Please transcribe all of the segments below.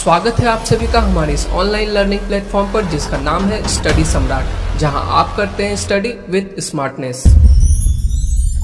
स्वागत है आप सभी का हमारे इस ऑनलाइन लर्निंग प्लेटफॉर्म पर जिसका नाम है स्टडी सम्राट, जहां आप करते हैं स्टडी विद स्मार्टनेस।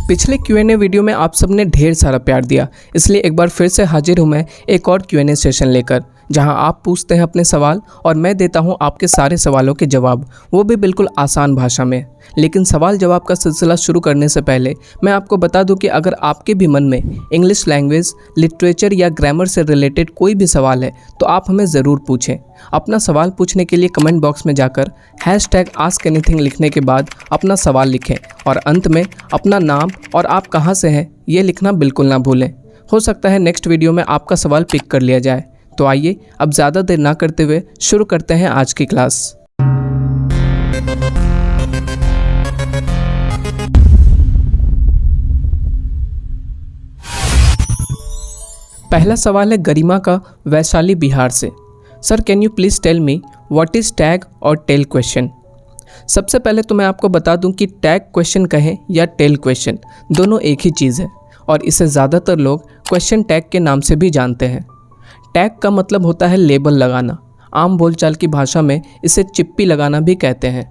पिछले Q&A वीडियो में आप सबने ढेर सारा प्यार दिया, इसलिए एक बार फिर से हाजिर हूं मैं एक और Q&A सेशन लेकर, जहां आप पूछते हैं अपने सवाल और मैं देता हूं आपके सारे सवालों के जवाब, वो भी बिल्कुल आसान भाषा में। लेकिन सवाल जवाब का सिलसिला शुरू करने से पहले मैं आपको बता दूं कि अगर आपके भी मन में इंग्लिश लैंग्वेज, लिटरेचर या ग्रामर से रिलेटेड कोई भी सवाल है तो आप हमें ज़रूर पूछें। अपना सवाल पूछने के लिए कमेंट बॉक्स में जाकर #AskAnything लिखने के बाद अपना सवाल लिखें और अंत में अपना नाम और आप कहाँ से हैं ये लिखना बिल्कुल ना भूलें। हो सकता है नेक्स्ट वीडियो में आपका सवाल पिक कर लिया जाए। तो आइए अब ज़्यादा देर ना करते हुए शुरू करते हैं आज की क्लास। पहला सवाल है गरिमा का वैशाली बिहार से। Sir can you please tell me what is tag और टेल क्वेश्चन। सबसे पहले तो मैं आपको बता दूं कि टैग क्वेश्चन कहें या टेल क्वेश्चन दोनों एक ही चीज़ है और इसे ज़्यादातर लोग क्वेश्चन टैग के नाम से भी जानते हैं। टैग का मतलब होता है लेबल लगाना, आम बोलचाल की भाषा में इसे चिप्पी लगाना भी कहते हैं।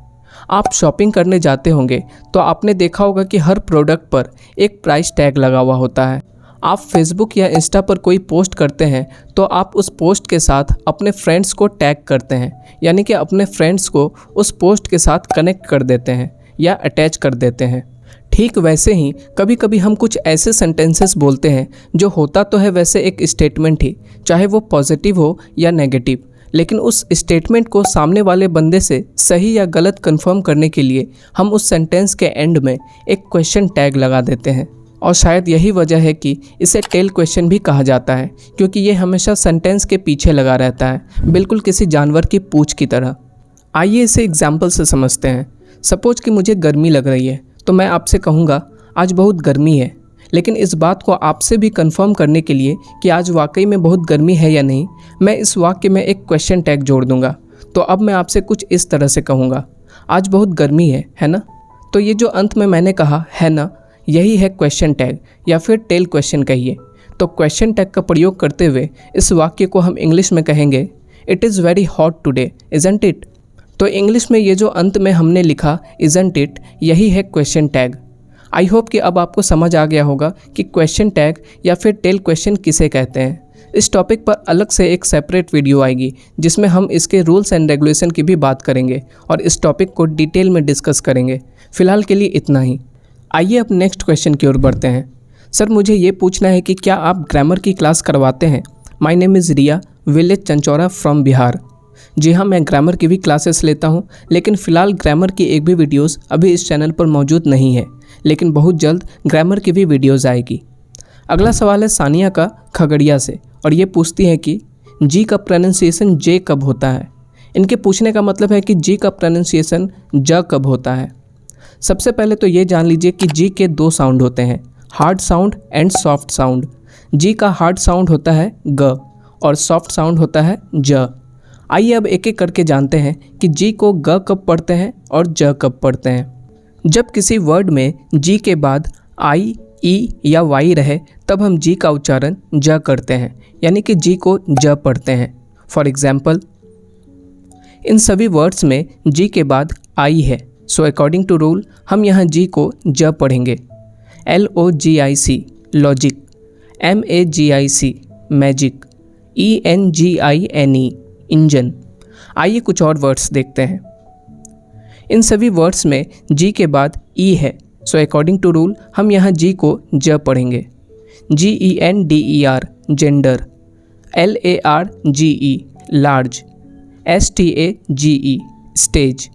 आप शॉपिंग करने जाते होंगे तो आपने देखा होगा कि हर प्रोडक्ट पर एक प्राइस टैग लगा हुआ होता है। आप फेसबुक या इंस्टा पर कोई पोस्ट करते हैं तो आप उस पोस्ट के साथ अपने फ्रेंड्स को टैग करते हैं, यानी कि अपने फ्रेंड्स को उस पोस्ट के साथ कनेक्ट कर देते हैं या अटैच कर देते हैं। ठीक वैसे ही कभी कभी हम कुछ ऐसे सेंटेंसेस बोलते हैं जो होता तो है वैसे एक स्टेटमेंट ही, चाहे वो पॉजिटिव हो या नेगेटिव, लेकिन उस स्टेटमेंट को सामने वाले बंदे से सही या गलत कंफर्म करने के लिए हम उस सेंटेंस के एंड में एक क्वेश्चन टैग लगा देते हैं। और शायद यही वजह है कि इसे टेल क्वेश्चन भी कहा जाता है, क्योंकि ये हमेशा सेंटेंस के पीछे लगा रहता है, बिल्कुल किसी जानवर की पूंछ की तरह। आइए इसे एग्जाम्पल से समझते हैं। सपोज कि मुझे गर्मी लग रही है तो मैं आपसे कहूँगा आज बहुत गर्मी है, लेकिन इस बात को आपसे भी कंफर्म करने के लिए कि आज वाकई में बहुत गर्मी है या नहीं, मैं इस वाक्य में एक क्वेश्चन टैग जोड़ दूँगा। तो अब मैं आपसे कुछ इस तरह से कहूँगा, आज बहुत गर्मी है ना। तो ये जो अंत में मैंने कहा है ना, यही है क्वेश्चन टैग या फिर टेल क्वेश्चन कहिए। तो क्वेश्चन टैग का प्रयोग करते हुए इस वाक्य को हम इंग्लिश में कहेंगे, it is very hot today isn't it. तो इंग्लिश में ये जो अंत में हमने लिखा इज़न्ट इट, यही है क्वेश्चन टैग। आई होप कि अब आपको समझ आ गया होगा कि क्वेश्चन टैग या फिर टेल क्वेश्चन किसे कहते हैं। इस टॉपिक पर अलग से एक सेपरेट वीडियो आएगी जिसमें हम इसके रूल्स एंड रेगुलेशन की भी बात करेंगे और इस टॉपिक को डिटेल में डिस्कस करेंगे। फ़िलहाल के लिए इतना ही। आइए अब नेक्स्ट क्वेश्चन की ओर बढ़ते हैं। सर मुझे ये पूछना है कि क्या आप ग्रामर की क्लास करवाते हैं। My name is Riya, village Chanchaura from Bihar. जी हाँ, मैं ग्रामर की भी क्लासेस लेता हूँ, लेकिन फ़िलहाल ग्रामर की एक भी वीडियोस अभी इस चैनल पर मौजूद नहीं है, लेकिन बहुत जल्द ग्रामर की भी वीडियोस आएगी। अगला सवाल है सानिया का खगड़िया से और ये पूछती है कि जी का प्रोनाउंसिएशन जे कब होता है। इनके पूछने का मतलब है कि जी का प्रोनाउंसिएशन ज कब होता है। सबसे पहले तो ये जान लीजिए कि जी के दो साउंड होते हैं, hard sound and soft sound. G का हार्ड साउंड होता है ग और सॉफ्ट साउंड होता है ज। आइए अब एक एक करके जानते हैं कि जी को ग कब पढ़ते हैं और ज कब पढ़ते हैं। जब किसी वर्ड में जी के बाद आई, ई या वाई रहे तब हम जी का उच्चारण ज करते हैं, यानी कि जी को ज पढ़ते हैं। फॉर एग्जाम्पल, इन सभी वर्ड्स में जी के बाद आई है, सो अकॉर्डिंग टू रूल हम यहाँ जी को ज पढ़ेंगे। LOGIC logic, MAGIC magic, ENGINE engine. आइए कुछ और वर्ड्स देखते हैं। इन सभी वर्ड्स में जी के बाद ई है, सो अकॉर्डिंग टू रूल हम यहाँ जी को ज पढ़ेंगे। GENDER gender, LARGE large, STAGE stage.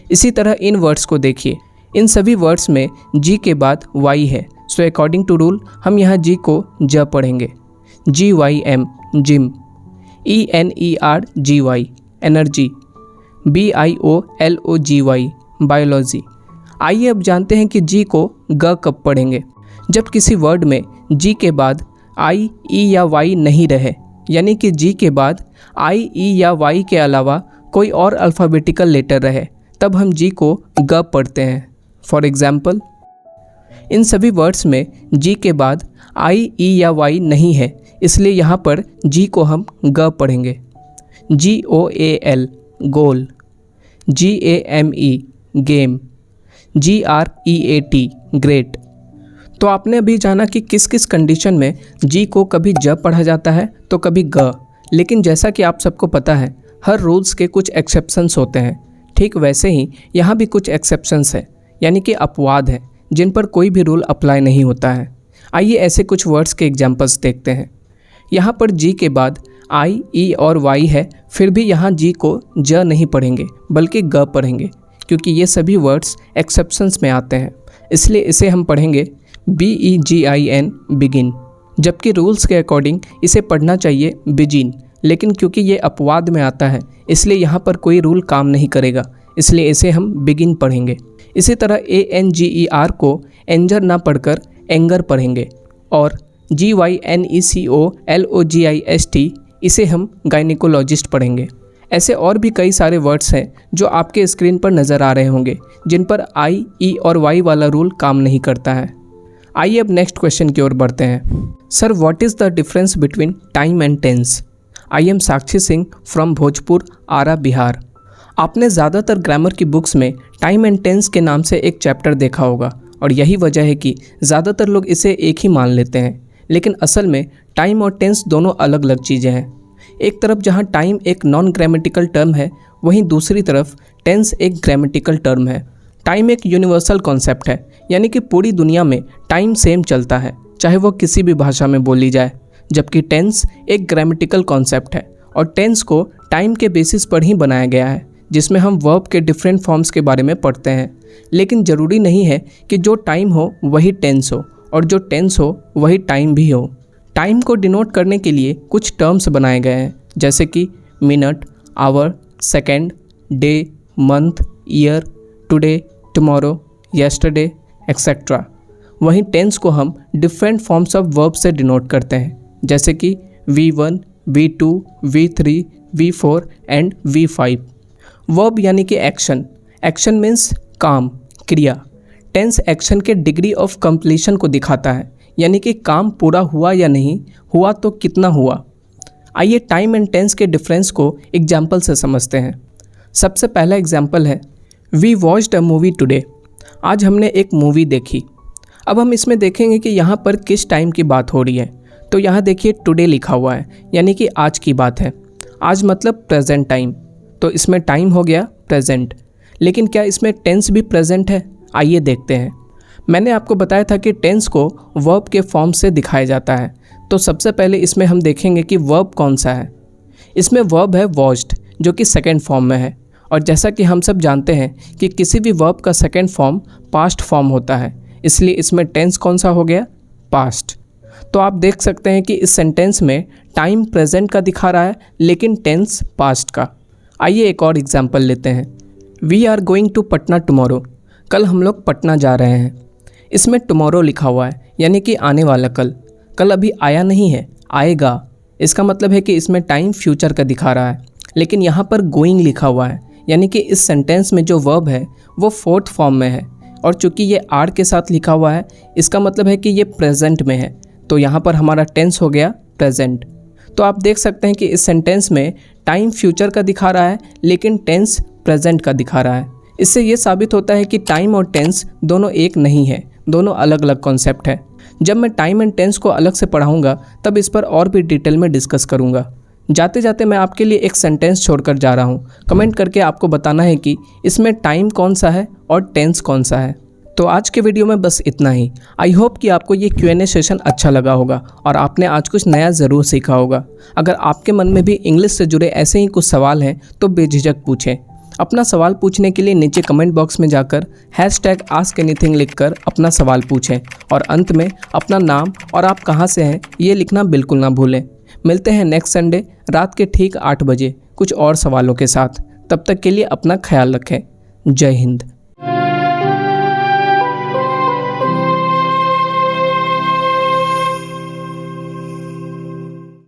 इसी तरह इन वर्ड्स को देखिए, इन सभी वर्ड्स में जी के बाद वाई है, सो अकॉर्डिंग टू रूल हम यहाँ जी को ज पढ़ेंगे। GYM gym, ENERGY energy, BIOLOGY biology. आइए अब जानते हैं कि जी को ग कब पढ़ेंगे। जब किसी वर्ड में जी के बाद आई, ई या वाई नहीं रहे, यानी कि जी के बाद आई, ई या वाई के अलावा कोई और अल्फ़ाबेटिकल लेटर रहे, तब हम जी को ग पढ़ते हैं। फॉर एग्ज़ाम्पल, इन सभी वर्ड्स में जी के बाद आई, ई या वाई नहीं है, इसलिए यहाँ पर जी को हम ग पढ़ेंगे। GOAL गोल, GAME गेम, GREAT ग्रेट। तो आपने अभी जाना कि किस किस कंडीशन में जी को कभी ज पढ़ा जाता है तो कभी ग। लेकिन जैसा कि आप सबको पता है हर रूल्स के कुछ एक्सेप्शंस होते हैं, ठीक वैसे ही यहाँ भी कुछ एक्सेप्शंस है, यानी कि अपवाद है जिन पर कोई भी रूल अप्लाई नहीं होता है। आइए ऐसे कुछ वर्ड्स के एग्जाम्पल्स देखते हैं। यहाँ पर जी के बाद आई, ई और वाई है, फिर भी यहाँ जी को ज नहीं पढ़ेंगे बल्कि ग पढ़ेंगे, क्योंकि ये सभी वर्ड्स एक्सेप्शंस में आते हैं। इसलिए इसे हम पढ़ेंगे BEGIN बिगिन, जबकि रूल्स के अकॉर्डिंग इसे पढ़ना चाहिए बिजिन, लेकिन क्योंकि ये अपवाद में आता है इसलिए यहाँ पर कोई रूल काम नहीं करेगा, इसलिए इसे हम बिगिन पढ़ेंगे। इसी तरह ANGER को एंजर ना पढ़कर एंगर पढ़ेंगे, और GYNECOLOGIST इसे हम गायनिकोलॉजिस्ट पढ़ेंगे। ऐसे और भी कई सारे वर्ड्स हैं जो आपके स्क्रीन पर नज़र आ रहे होंगे, जिन पर आई, ई और वाई वाला रूल काम नहीं करता है। आइए अब नेक्स्ट क्वेश्चन की ओर बढ़ते हैं। Sir, what is the difference between time and tense? I am Sakshi Singh from Bhojpur, Arrah, Bihar. आपने ज़्यादातर ग्रामर की बुक्स में टाइम एंड टेंस के नाम से एक चैप्टर देखा होगा, और यही वजह है कि ज़्यादातर लोग इसे एक ही मान लेते हैं। लेकिन असल में टाइम और टेंस दोनों अलग अलग चीज़ें हैं। एक तरफ जहाँ टाइम एक नॉन ग्रामेटिकल टर्म है, वहीं दूसरी तरफ टेंस एक ग्रामेटिकल टर्म है। टाइम एक यूनिवर्सल कॉन्सेप्ट है, यानी कि पूरी दुनिया में टाइम सेम चलता है, चाहे वो किसी भी भाषा में बोली जाए। जबकि टेंस एक ग्रामेटिकल कॉन्सेप्ट है, और टेंस को टाइम के बेसिस पर ही बनाया गया है, जिसमें हम वर्ब के डिफरेंट फॉर्म्स के बारे में पढ़ते हैं। लेकिन ज़रूरी नहीं है कि जो टाइम हो वही टेंस हो, और जो टेंस हो वही टाइम भी हो। टाइम को डिनोट करने के लिए कुछ टर्म्स बनाए गए हैं, जैसे कि minute, hour, second, day, month, year, today, tomorrow, yesterday, etcetera. वहीं टेंस को हम डिफरेंट फॉर्म्स ऑफ वर्ब से डिनोट करते हैं, जैसे कि V1, V2, V3, V4 and V5। Verb यानी कि एक्शन। एक्शन मीन्स काम, क्रिया। टेंस एक्शन के डिग्री ऑफ कंप्लीशन को दिखाता है, यानी कि काम पूरा हुआ या नहीं हुआ तो कितना हुआ। आइए टाइम एंड टेंस के डिफरेंस को एग्जाम्पल से समझते हैं। सबसे पहला एग्जाम्पल है we watched a movie today. आज हमने एक मूवी देखी। अब हम इसमें देखेंगे कि यहाँ पर किस टाइम की बात हो रही है। तो यहाँ देखिए टुडे लिखा हुआ है, यानी कि आज की बात है। आज मतलब प्रेजेंट टाइम, तो इसमें टाइम हो गया प्रेजेंट। लेकिन क्या इसमें टेंस भी प्रेजेंट है? आइए देखते हैं। मैंने आपको बताया था कि टेंस को वर्ब के फॉर्म से दिखाया जाता है, तो सबसे पहले इसमें हम देखेंगे कि वर्ब कौन सा है। इसमें वर्ब है वॉच्ड, जो कि सेकेंड फॉर्म में है, और जैसा कि हम सब जानते हैं कि किसी भी वर्ब का सेकेंड फॉर्म पास्ट फॉर्म होता है, इसलिए इसमें टेंस कौन सा हो गया? पास्ट। तो आप देख सकते हैं कि इस सेंटेंस में टाइम प्रेजेंट का दिखा रहा है, लेकिन टेंस पास्ट का। आइए एक और एग्जाम्पल लेते हैं। We are going to Patna tomorrow. कल हम लोग पटना जा रहे हैं। इसमें टुमारो लिखा हुआ है, यानी कि आने वाला कल। कल अभी आया नहीं है, आएगा। इसका मतलब है कि इसमें टाइम फ्यूचर का दिखा रहा है। लेकिन यहाँ पर गोइंग लिखा हुआ है, यानी कि इस सेंटेंस में जो वर्ब है वो फोर्थ फॉर्म में है, और चूंकि ये आर के साथ लिखा हुआ है, इसका मतलब है कि ये प्रेजेंट में है, तो यहाँ पर हमारा टेंस हो गया प्रेजेंट। तो आप देख सकते हैं कि इस सेंटेंस में टाइम फ्यूचर का दिखा रहा है, लेकिन टेंस प्रेजेंट का दिखा रहा है। इससे ये साबित होता है कि टाइम और टेंस दोनों एक नहीं है, दोनों अलग अलग कॉन्सेप्ट है। जब मैं टाइम एंड टेंस को अलग से पढ़ाऊँगा तब इस पर और भी डिटेल में डिस्कस करूँगा। जाते जाते मैं आपके लिए एक सेंटेंस छोड़कर जा रहा हूँ। कमेंट करके आपको बताना है कि इसमें टाइम कौन सा है और टेंस कौन सा है। तो आज के वीडियो में बस इतना ही। आई होप कि आपको ये Q&A सेशन अच्छा लगा होगा और आपने आज कुछ नया ज़रूर सीखा होगा। अगर आपके मन में भी इंग्लिश से जुड़े ऐसे ही कुछ सवाल हैं तो बेझिझक पूछें। अपना सवाल पूछने के लिए नीचे कमेंट बॉक्स में जाकर #AskAnything लिखकर अपना सवाल पूछें, और अंत में अपना नाम और आप कहाँ से हैं ये लिखना बिल्कुल ना भूलें। मिलते हैं नेक्स्ट संडे रात के ठीक 8 बजे कुछ और सवालों के साथ। तब तक के लिए अपना ख्याल रखें। जय हिंद।